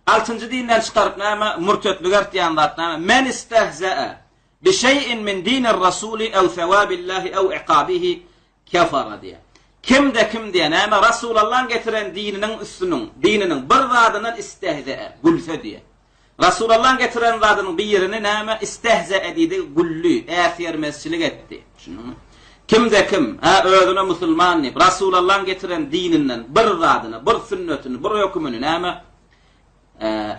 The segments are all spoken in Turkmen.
altıncı dinden çıkarıp näme murtetlik artýan zat näme men istehza'a bi şey'in min dinir rasuli ev sevabillahi ev iqabihi kafara diye. Kim diye näme Rasulullah'ın getiren dininin üstünün dininin bir zadynyň istehza'a gülse diye. Rasulullah'ın getiren zadynyň bir yerini näme istehza'a edidi güllü äsirmezçilik etdi. Şunu kim özüne musulman dip Rasulullah'ın getiren dininden bir zadyny, bir sünnetini, bir hükmünü näme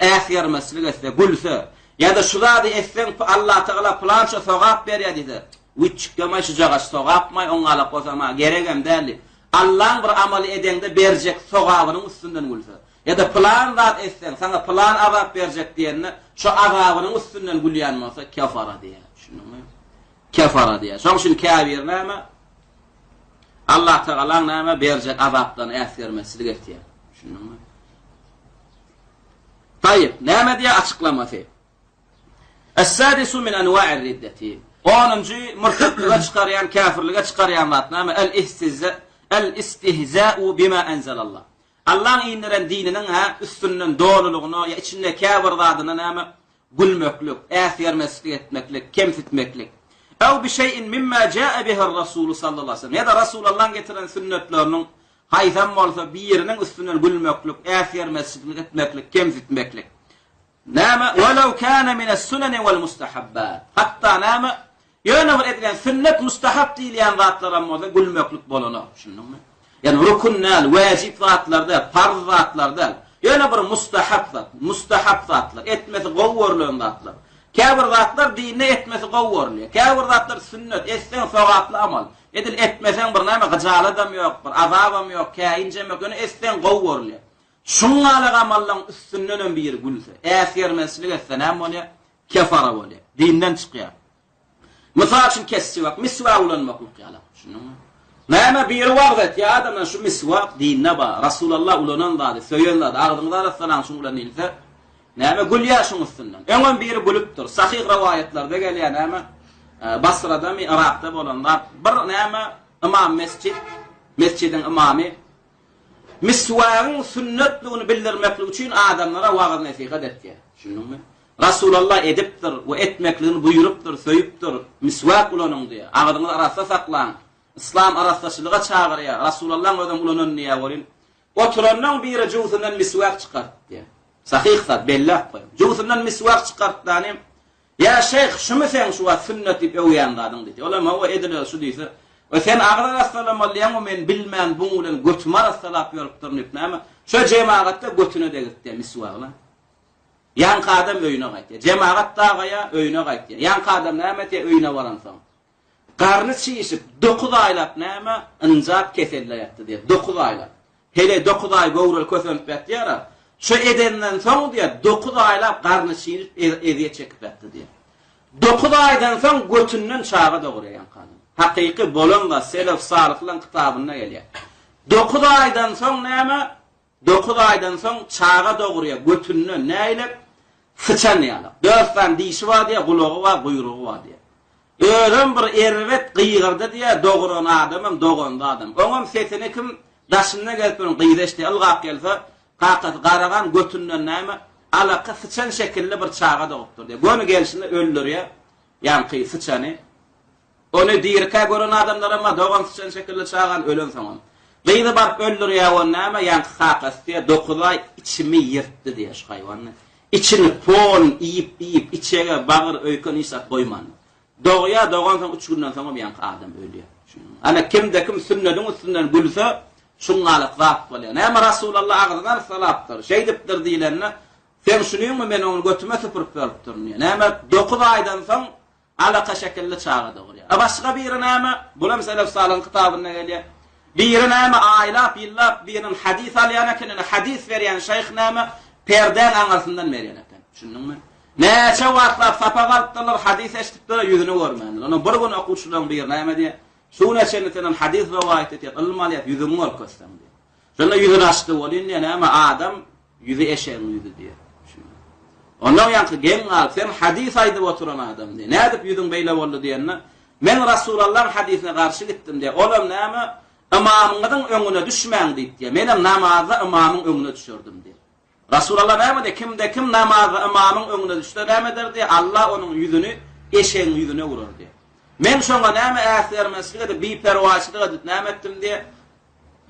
äsirmezçilik etdi gülse ya da şu zady etsen Allah Teala plança sogap berýär diýdi. Uçkama şu jagaş sogapmay oňa alap bolsama geregem däli. Allah'ın bir amali edende berjek sogabynyň üstünden gülse. Ya da plan zat etsen sana plan azap berjek diýende şu azabynyň üstünden gülýänmasa kafara diýär. Şunumy? Kafara diýär. Şoň üçin kafir näme? Allah Teala näme berjek azapdan äsirmezçilik etýär. Şunumy? Tayyip, näme diýär açıklamasy? Es-sadisu min anwa'ir riddeti. 10-njy murtetlige çykarýan, kafirlige çykarýan zat näme? El-istihza'u bima enzelallah. Allah'ın indiren dininin üstünden doğruluğunu ya içinde kafir zadyna näme? Gülmeklik, äsirmezçilik etmeklik, kemsitmeklik. Ew bi şey'in mimma jaa bihi'r Rasul sallallahu aleyhi ve sellem. Ya da Rasulullah'ın getiren sünnetlerinin hayzam bolsa bir yerinin üstünden gülmeklik, äsirmezçilik etmeklik, kemsitmeklik. Näme walaw kana min as-sunan wal mustahabbat. Hatta näme ýöne bir edilen sünnet mustahab diýilýän zatlara moda gülmeklik bolanok. Şunumy? Yani rukunlar, wajib zatlarda, farz zatlarda ýöne bir mustahab zatlar, etmesi gowworlyň zatlar. Käbir zatlar dinne etmesi gowworly. Käbir zatlar sünnet, etsen sowaply amal. Edil etmesen bir näme gajaladam ýok, bir azabam ýok, käinjem ýok, ýöne etsen gowworly. Şunlara amallan üstünden bir gülse. Äsirmezçilik etsen hem bolýar, kafara bolýar. Dinden çykýar. Mysal üçin kesip miswak ulanmak ýaly. Şunumy? Näme bir wagt ya adamdan şu miswak dinne bar. Rasulullah ulanan zady, söýen zady, agdyňyza arasyndan şu ulanylsa, näme gülýär şoň üstünden. Öňen biri gülüpdir. Sahih riwayatlerde gelýär näme? Basrada mi Irakda bolanlar bir näme imam mescidin imamy miswağın sünnetliğini bildirmeklik için adamlara vaaz nasihat etdi. Şunumy? Rasulullah edipdir we etmekliğini buyurupdir, söýüpdir. Miswak ulanın diye. Agdyňyz arasynda saklan. İslam arastaşylyga çağırýar. Rasulullah özüm ulanyn diye bolin. Oturandan biri jowsundan miswak çykartdy. Sahih zat belli etdi. Jowsundan miswak çykartdy. Ya şeyh şumy sen şu sünnet diýip öýändiň dedi. Olama o ediler şu diýse. Ve sen ağzına rastlalam olýan men bilmän bu bilen götmar rastlaap ýörüpdir näme? Şo jemaatda götüne de gitdi miswagla. Yan kadam öýüne gaýtdy. Jemaat dagaýa öýüne gaýtdy. Yan kadam näme diýe öýüne baransaň. Garny çyşyp 9 aýlap näme? Injap keselleýärdi diýe. 9 aýlap. Hele 9 aý gowral kösönüp ýatdyra. Şo edenden soň diýe 9 aýlap garny çyşyp ediýe çekip ýatdy diýe. 9 aýdan soň götünden çağa dogurýan kadam. Haqiqi bolan da selef salihlaryň kitabyna gelýär. 9 aýdan soň näme? 9 aýdan soň çağa dogurýar götünden näýlep sıçan ýaly. 4 tane dişi bar diýe, gulagy bar, guyrugy bar diýe. Ören bir erwet gıýgyrdy diýe, doguran adamym, doganda adam. Oňam sesini kim daşyna gelip gıýdeşdi, algap gelse, qaqat garagan götünden näme? Alaqa sıçan şekilli bir çağa dogupdyr diýe. Bunu gelişinde öldürýär. Ýa-ni sıçany onu dirka gören adamlar ama doğan sıçan şekilde çağan ölen zaman. Gıydı bak öldürüyor o näme yankı qaqas diye 9 ay içimi yırttı diye şu hayvanı. İçini pon iyip içeri bağır öykün isat koyman. Doğuya doğan sonra 3 günden sonra yankı adam ölüyor. Ana kimde kim sünnetin üstünden gülse şungalık zat oluyor. Näme Rasulullah ağzından salaptır. Şey diptir diýilenne sen şunuň mu men onu götüme süpürüp beripdir diýe. Näme 9 aydan soň alaka şekilli çağa doğurýar. Başga biri näme? Bulam selef salyn kitabyna gelýär. Biri näme aýlap ýyllap birinin hadis alýan eken, hadis berýän şeýh näme? Perden aňasyndan berýän eken. Şunuňmy? Näçe wagtlap sapagatdylar hadis eşitipdir, ýüzüni görmändir. Onu bir gün okuwçylaryň bir näme diýe? Şuna çeneten hadis rivayet etýär, ilmalýat ýüzüni görkösdem diýe. Şonda ýüzüni açdy bolýan näme adam ýüzü eşeň ýüzü diýe. Ondan yankı gengal sen hadis aydyp oturan adam diye. Nädip ýüzüň beýle boldy diýenne? Men Rasulullah hadisine garşy gitdim diye. Olam näme? Imamyňyň öňüne düşmäň diýdi diye. Menem namazda imamyň öňüne düşürdüm diye. Rasulullah näme de kim namazı imamın öňüne düşse näme derdi? Allah onun yüzünü eşeğin yüzüne vurur diye. Men şoňa näme ähtermeslige de bir perwaçylyk edip näme etdim diye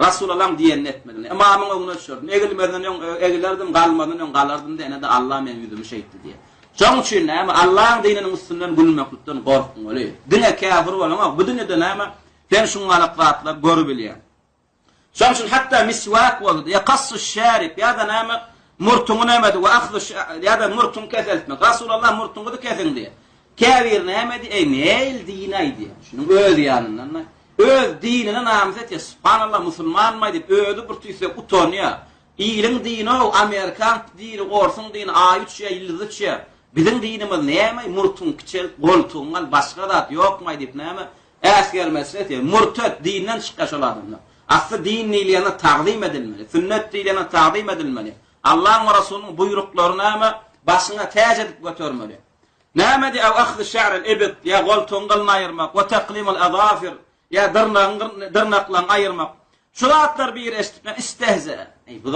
Rasulullah diýen etmedi. İmamın öňüne düşürdüm. Egilmeden egilerdim, galmadan galardım diye de Allah men yüzümü şeýtti diye. Şoň üçin näme Allah'ın dininin üstünden gülmeklikden gorkun öyle. Dine kafir bolan bu dünyada näme sen şuňa zatlar görüp bilýän. Şoň üçin hatta miswak boldy, ya qassu şarip ya da näme murtuňu näme we ahzu ya da murtuň keseltmek. Rasulullah murtuňu da kesin diye. Kafir näme diye neil dine diye. Şunu öz ýanyndan öz dinine namazet ya subhanallah musulman mı dip ödü bir tüyse utanýar. İliň dini o Amerikan dini, Orsun dini, A3'ya, Yıldız'ya. Bizim dinimiz näme? Murtun kiçel, goltuğundan başga zat ýokmy dip näme? Äsger mesele diye. Murtet dinden çykaş oladymlar. Aslı din niliyana taqdim edilmeli. Sünnet niliyana taqdim edilmeli. Allah ve Resulünün buyruklaryny näme? Başyna täze edip götürmeli. Näme di ahzy şa'ril ibd ya goltuğundan ayırmak we taqlimul azafir ya dırnaklan ayırmak. Şu zatlar bir istehza. Bu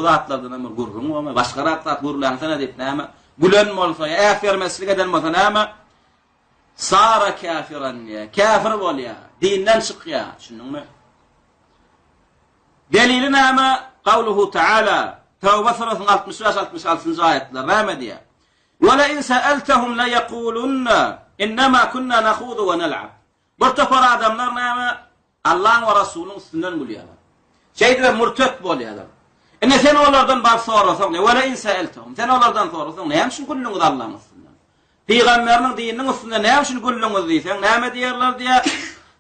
zatlardan gurrun ama başga zatlar gurulansana dip näme? Gülen bolsa ya äfermeslik eden bolsa näme? Sara kafiran ya. Kafir bolýar. Dinden çykýar. Şunuňmy? Delili näme? Kavluhu Teala Tevbe surasının 65-66. ayetler näme diýär? Ve la in sa'altahum la yaqulunna innama kunna nakhudu ve nel'ab. Bu topar adamlar näme? Allah ve Resulünün üstünden gülýärler. Şeýde murtet bolýarlar. Ene sen olardan bar sorasaň, ve la in sa'altahum sen olardan sorasaň, näme şun gülüňiz Allah'ın üstünden? Peygamberiniň dininiň üstünden näme şun gülüňiz diýsen, näme diýerler diýär?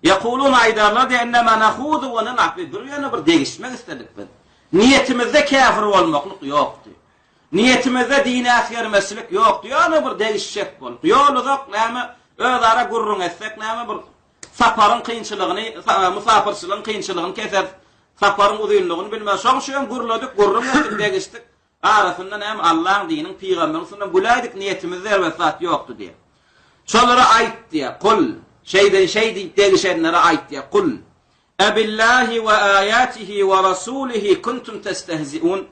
Yaqulun aydarlar diýär innama nakhudu ve nel'ab. Bir ýene bir degişmek istedik biz. Niyetimizde kafir olmaklyk ýokdy. Niyetimizde dine ähtermeslik ýokdy. Ýani bir degişek bol. Ýolugak näme? Özara gurrun etsek näme bir saparyň kynçylygyny, musafirçiligiň kynçylygyny keser. Saparyň uzunlygyny bilmez. Şoň guruladyk, gurrun etdik, degişdik. Arasynda näme Allah'ın dininiň peýgamberiniň sunnan güläýdik, niyetimizde elbet ýokdy diýär. Şolara aýt diýär. Kul şeyden degişenlere aýt diýär. Kul Ebillahi ve ayatihi ve rasulihi kuntum testehzi'un.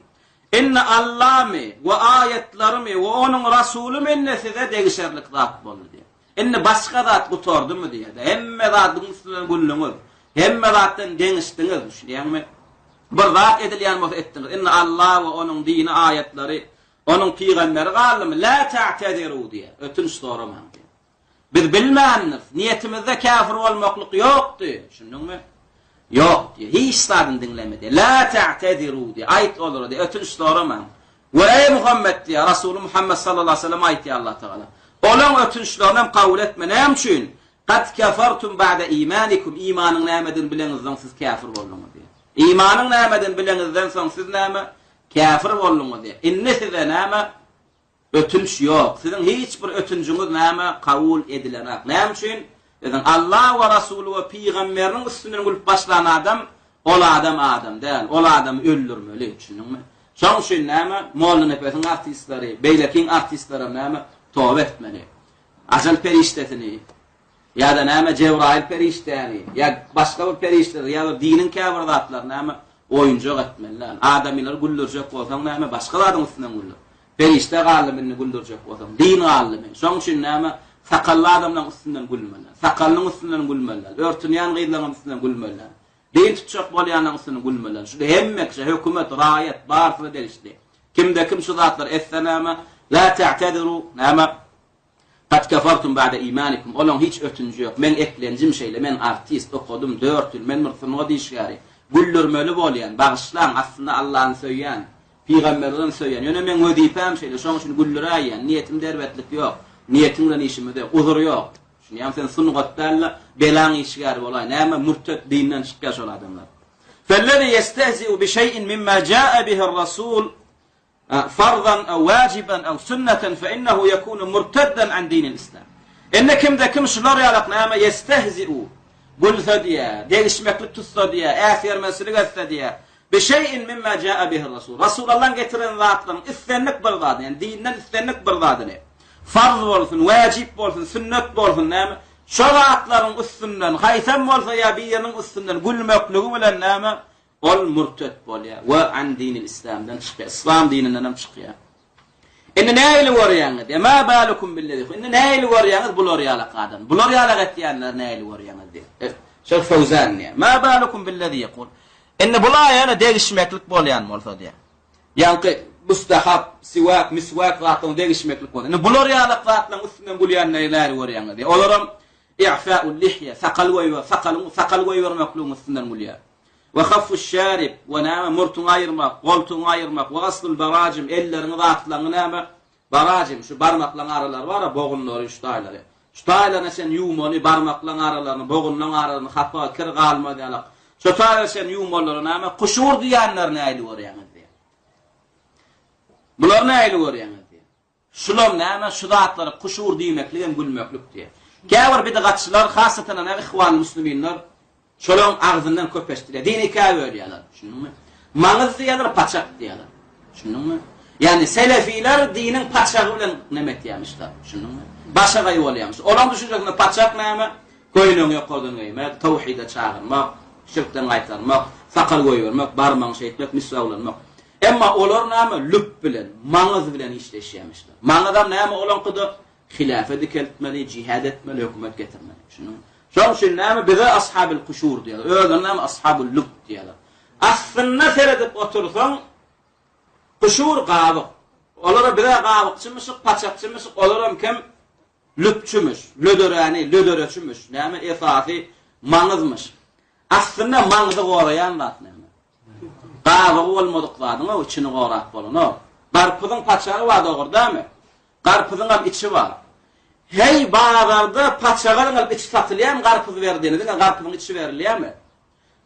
İnne Allah'mi ve ayetlerimi ve onun rasulü menne size degişerlik zat boldy diye. İnne başka zat gutordy mı diye. Hemme zatın üstüne güllüňiz. Hemme zatdan deňişdiňiz. Şuňmy? Bir zat edilýän bolsa etdiňiz. İnne Allah ve onun dini ayetleri, onun peýgamberi galym la ta'tediru diye. Ötünç soraman diye. Biz bilmäniz, niyetimizde kafir bolmaklyk ýokdy. Şuňmy? Yok diye. Hiç sarın dinlemedi. La ta'tediru diye. Ayet olur diye. Ötünç soramam. Ve ey Muhammed diye. Resulü Muhammed sallallahu aleyhi ve sellem ayet diye Allah Teala. Olan ötünçlerden kabul etme. Neyem için? Kad kafartum ba'da imanikum. İmanın neyemedin bilenizden siz kafir olunuz diye. İmanın neyemedin bilenizden sonra siz neyeme? Kafir olunuz diye. İnne size neyeme? Ötünç yok. Sizin hiçbir ötüncünüz neyeme? Kabul edilenek. Neyem için? Dedim Allah ve Resulü ve Peygamberinin üstünden gülüp başlayan adam, ola adam değil, ola adam öldürmeli, düşünün mü? Şoň üçin näme? Mollun epetin artistleri, beylekin artistleri näme? Tövbe etmeli. Ajal periştetini, ya da näme Cebrail perişteni, ya başka bir perişteler, ya dinin kafir zatlar näme? Oyuncak etmeliler. Adamlar güldürjek bolsaň näme? Başka adam üstünden güldür. Perişte galymyny güldürjek bolsaň, din galimy. Şoň üçin näme? Sakallı adamdan üstünden gülmeler. Sakallının üstünden gülmeler. Örtünýän gıýlagyň üstünden gülmeler. Din tutjak bolýanyň üstünden gülmeler. Şu hemmekçe hökümet, raýat, barfy delişdi. Kimde kim şu zatlar essenäme la ta'tediru näme kad kafartum ba'da imanikum. Olan hiç ötünjü yok. Men eklenjim şeýle, men artist okudum 4 ýyl, men mırsyňa diýişgäri. Güldürmeli bolýan, bagışlan aslında Allah'ın söýýän, peýgamberleriň söýýän. Ýöne men ödipem şeýle, şoň üçin güldüräýän, niýetim derbetlik ýok. Niyetimle işimde uzur yok. Şimdi sen sungatlarla belan işgar bolay. Näme murtet dinden çıkýaş ol adamlar. Fellezi yestehzi'u bi şey'in mimma jaa'a bihi ar-rasul fardan aw wajiban aw sunnatan fa innahu yakunu murtaddan an dinil islam. Ennekim de kim şular ýalak näme yestehzi'u gulsa diýär, degişmeklik tutsa diýär, äfermeslik etsa diýär. Bi şey'in mimma jaa'a bihi ar-rasul. Rasulullah getiren zatlaryň istenlik bir zat, yani dinden istenlik bir zatyny. Farz bolsun, wajib bolsun, sünnet bolsun näme? Şo zatlaryň üstünden, haýsam bolsa ýa biriniň üstünden gülmekligi bilen näme? ol murtet bolýar we an dinil islamdan çykýar. İslam dininden çykýar. Indi näýle görýäňiz? Ma balukum billezi. Indi näýle görýäňiz bular ýalaqadan? Bular ýalaq etýänler näýle görýäňiz diýip. Şeyh Fawzan diýär. Ma balukum billezi yaqul. Indi bular ýa-da degişmeklik bolýan bolsa diýär. Ýa-ni mustahab, siwak, miswak wagtyny degişmeklik bolýar. Indi bular ýalaq wagtlaryň üstünden bolýan näýler görýäňiz diýär. Olaram i'fa'ul lihya, saqal vermekligiň üstünden bolýar. Ve khaffuş şarib ve nama murtun ayırmak, koltuğun ayırmak, ve gaslul baracim, ellerini dağıtlanı nama baracim, şu barmaklan aralar var ya, boğunları, şu tayları. Şu taylarına sen yumonu, barmaklan aralarını, boğunlan aralarını, hapa, kır kalma diyalak. Şu taylarına sen yumonları nama, kuşur diyenler neyli görüyanız diye. Bunlar neyli görüyanız diye. Şulom nama, şu dağıtları kuşur diymekliğin gülmeklük diye. Kâvar bidgatçılar, hasatan ana ihvan musliminler, şolong ağzından köpeşdiler. Dini käwe öýýärler. Şunuňmy? Maňyz diýerler, paçak diýerler. Şunuňmy? Yani selefiler dinin paçagy bilen nemet ýamışlar. Şunuňmy? Başa gaý bolýarmyş. Olan düşünjekler paçak näme? Goýunyň ýokurdan goýmak, tawhide çağırmak, şirkden gaýtarmak, sakal goýbermek, barmaň şeýtmek, miswaglanmak. Emma olar näme? Lüp bilen, maňyz bilen işleşýärmişler. Maňyzam näme olan gydy? Hilafet dikeltmeli, jihad etmeli, hökümet getirmeli. Şunuňmy? Şol şol näme bize ashabil kuşur diýerler. Öňden näme ashabul lub diýerler. Aslynda seredip otursaň kuşur gawyk. Olara bize gawykçymyş, paçakçymyş, olaram kim lüpçümüş, lödöreçümüş. Näme esasy maňyzmyş. Aslynda maňyzy goraýan zat näme? Gawyk bolmadyk zadyň o içini gorak bolan o. Garpyzyň paçagy bar dogurdamy? Garpyzyň hem içi var. Hey bazarda paçagaryň alyp içi satylýar, garpyz berdiňiz, garpyzyň içi berilýärmi?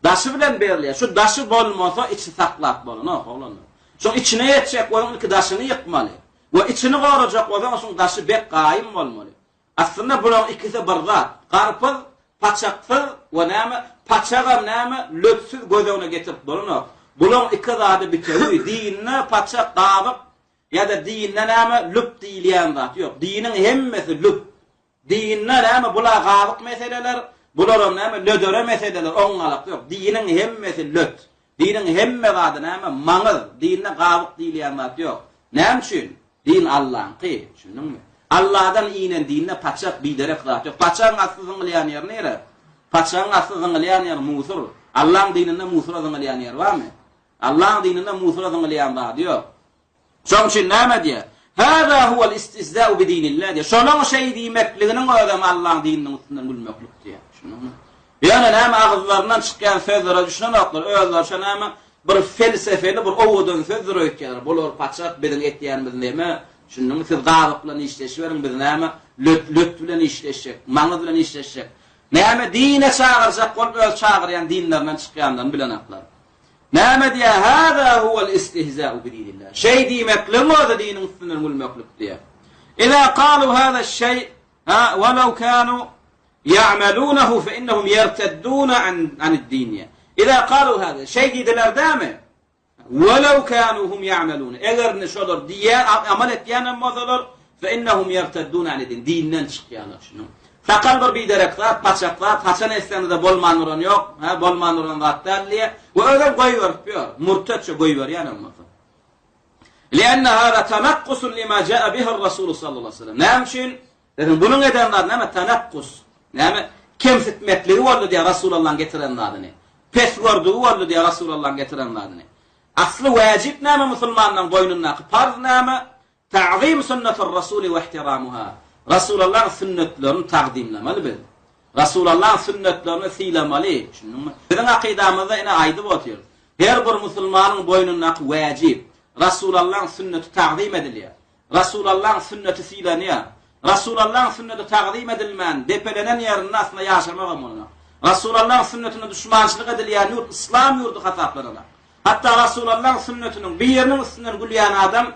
Daşy bilen berilýär. Şu daşy bolmasa içi saklap bolan, oğlan. Şu içine ýetjek bolan ki daşyny ýykmaly. We içini gorajak bolan şu daşy bek gaýym bolmaly. Aslynda bular ikisi bir zat. Garpyz, paçaksyz we näme? Paçagam näme? Löpsiz gözegine getirip bolan. Bular iki zady bitewi, dinne paçak gawyk ya da dinne näme lüp diýilýän zat ýok. Dinin hemmesi lüp. Dinne näme bular gawyk meseleler, bular näme lödöre meseleler, oňalyk ýok. Dinin hemmesi lüp. Dinin hemme zady näme maňyz, dinne gawyk diýilýän zat ýok. Näme üçin? Din Allah'ınki, şunuňmy? Allah'dan inen dinne paçak biderek zat ýok. Paçagyň aslyň bilýän ýer nere? Paçagyň aslyň bilýän ýer Musur. Allah'ın dininde Musur bilýän ýer barmy? Allah'ın dininde Musur bilýän zat ýok. Şoň üçin näme diýär? Hada huwal istihza'u bi dinillah diýär. Şonuň şey diýmekliginiň ödem Allah'ın dininiň üstünden gülmeklik diýär. Şunuňmy? Ýani näme agzlaryndan çykýan sözlere düşünen aklar, özler şo näme bir felsefeli bir owdan sözler öýtýär. Bular paçak bilen etýänimiz näme? Şunuň siz gawyk bilen işleşiberin, biz näme löt bilen işleşjek, maňyz bilen işleşjek. Näme dine çağırjak, bolup öz çağırýan dinlerden çykýandan bilen aklar. Näme diýär? Hada huwal istihza'u bi dinillah. Şey diýmeklik o dinin üstünden gülmeklik diýär. Ila qalu hada ash-shay, wa law kanu ya'malunahu fa innahum yartadduna an ad-din. Ila qalu hada şey diýdiler dämi? Wa law kanu hum ya'maluna. Eger ne şolar diýär, amal etýän emmalar fa innahum yartadduna an ad-din. Dinden çykýarlar şunu. Sakal bir biderekler, paçaklar, paçan eslerinde bolmanuran yok, bolmanuran gattarliye, ve öyle goýberýär, murtetçe goýberýär emmasy. Lianna hada tanaqqusun lima jaa bihi ar-rasul sallallahu aleyhi ve sellem. Näme üçin? Dedim bunun edenler näme tanaqqus? Näme kemsitmekligi boldy diýär Rasulullah'ın getirenlerini. Pes gördüğü boldy diýär Rasulullah'ın getirenlerini. Asly wajib näme musulmanyň boýnuna, farz näme? Ta'zim sunnetir rasuli we ihtiramuha. Rasulullah sünnetlerini taqdimlemeli biz. Rasulullah sünnetlerini silemeli. Şunuňmy? Biziň akydamyzda ene aýdyp otýar. Her bir musulmanyň boýnuna wajib Rasulullah sünneti taqdim edilýär. Rasulullah sünneti silenýär. Rasulullah sünneti taqdim edilmän, depelenen ýerinde aslında ýaşamak bolýar. Rasulullah sünnetine düşmançylyk edilýän ýurt İslam ýurdu hasaplanýar. Hatta Rasulullah sünnetiniň bir ýeriniň üstünden gülýän adam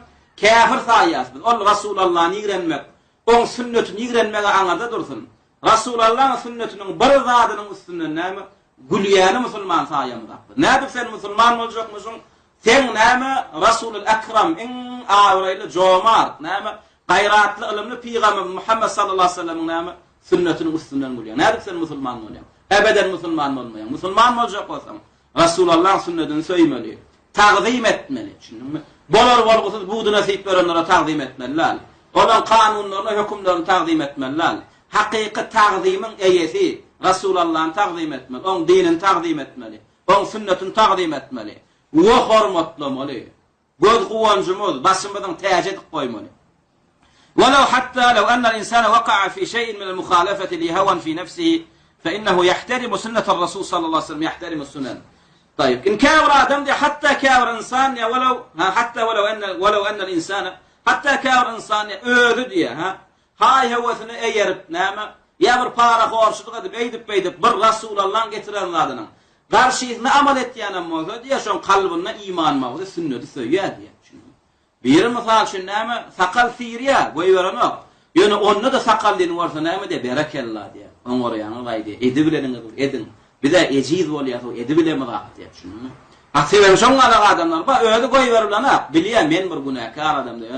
kafir saýýas. Ol Rasulullah'ı ýigrenmek, on sünnetini ýigrenmege aňarda dursun. Rasulullah sünnetiniň bir zadynyň üstünden näme gülýäni musulman saýýamyz. Näde sen musulman boljakmysyň? Sen näme Rasulul Akram en awraýly jomart, näme gayratly ilimli Peygamber Muhammed sallallahu aleyhi ve sellem näme sünnetiniň üstünden gülýär. Näde sen musulman bolýan? Ebeden musulman bolmaýan. Musulman boljak bolsaň Resulullah'ın sünnetini söýmeli, taqdim etmeli. Şunuňmy? Bolar bolgusyz bu nasip berenlere taqdim etmeliler. Olan kanunlaryny, hökümlerini taqdim etmeliler. Haqiqi taqdimiň eýesi Resulullah'ın taqdim etmeli, oň dinini taqdim etmeli, oň sünnetini taqdim etmeli. We hormatlamaly. Göz guwancymyz başymyzdan täze edip goýmaly. ولو حتى لو أن الإنسان وقع في شيء من المخالفة لهوى في نفسه فإنه يحترم سنة الرسول صلى الله عليه وسلم، يحترم السنن. طيب إن كابر آدم دي حتى كابر إنسان ولو أن الإنسان حتى كابر إنسان öldü diye hay hevesini eğerip näme ýa bir para horşulyk edip beýdip bir Rasulullah'ın getiren zadyna garşysyna amal etýänem bolsa diye şoň kalbyna iman mawzy sünneti söýýär diye. Bir misal şu näme sakal siriya goýberenok. Ýöne onda da sakal deni bolsa näme de berekellah diye. Oňor ýany gaýdy edibileniňiz edin. Bir de eciz bolýar, edibilemi gaq diye düşünme. Aksine şoň adamlar ba öýde goýberlenek bilýär men bir günäkar adam diye.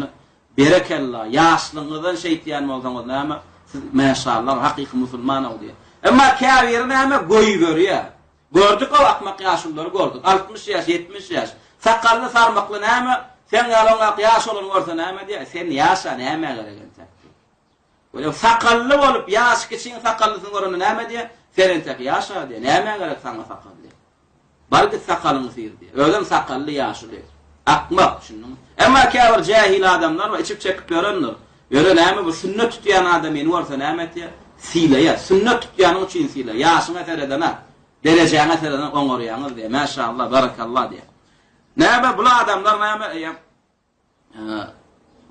Berekellah ýaşlygyňyzdan şeýtan bolsaňyz näme siz maşallah hakyky musulman boldy. Emma kafir näme goýberýär. Gördük o akmak ýaşlylary gördük. 60 ýaş, 70 ýaş. Sakally sarmakly näme sen ýalonga ýaş bolan görsen näme diýär? Sen ýaşa näme gereken täkdi. Böyle sakally bolup ýaş kiçiň sakallysyny görende näme diýär? Sen entek ýaşa diýär. Näme gerek sana sakal diýär. Bardy sakalyny sir diýär. Öýden sakally ýaşly. Akmak şunuň. Emma kafir jahil adamlar we içip çekip görenler. Ýöre näme bu sünnet tutýan adamy görse näme diýär? Sileýär. Sünnet tutýanyň üçin sileýär. Ýaşyňa teredeme. Derejäňe teredeme oňorýaňyz diýär. Maşallah barakallah diýär. Näme bu adamlar näme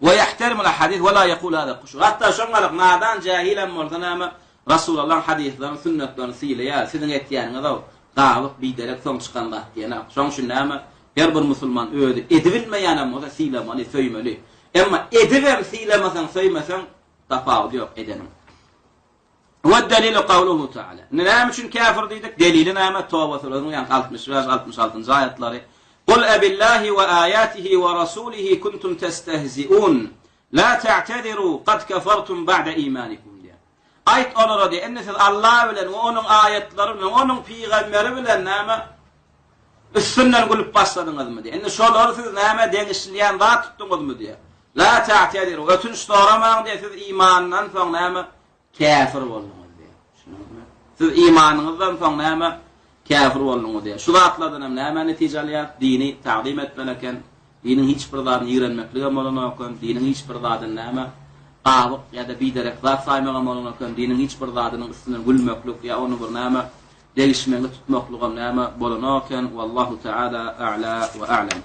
ve yahtarim al-hadith ve la yaqul hada quşur. Hatta şoňalyk nadan jahilen bolsa näme Rasulullah hadislerini sünnetlerini sileýär. Siziň etýäniňiz o gaýlyk biderek soň çykan zat diýär. Şoň şu näme her bir musulman öýdi edibilmeýänem bolsa silemeli, söýmeli. Emma ediber silemeseň, söýmeseň tafawut ýok edenim. Ve delilu qawluhu ta'ala. Näme üçin kafir diýdik? Delili näme? Tawba surasynın 65-66-njy aýatlary. قل أبالله وآياته ورسوله كنتم تستهزئون لا تعتذروا قد كفرتم بعد إيمانكم diye. Ayet olara diye enne siz Allah bilen ve onun ayetleri ve onun peygamberi bilen näme üstünden gülüp başladınız mı diye. Enne şoları siz näme deňişleýän zat tutduňyz mı diye. La ta'tediru ötünç soramaň diye siz imandan soň näme kafir boldunuz diye. Siz imanınızdan soň näme kafir boldunuz diye. Şu zatlardan näme netijelýär? Dini taqdim etmeleken, dinin hiç bir zadyny ýerenmeklige bolanakan, dinin hiç bir zadyny näme qabyk ýa-da biderek zat saýmagan bolanakan, dinin hiç bir zadynyň üstünden gülmeklik ýa onu bir näme degişmeli tutmaklygy näme bolanakan. Wallahu taala a'la we a'lam.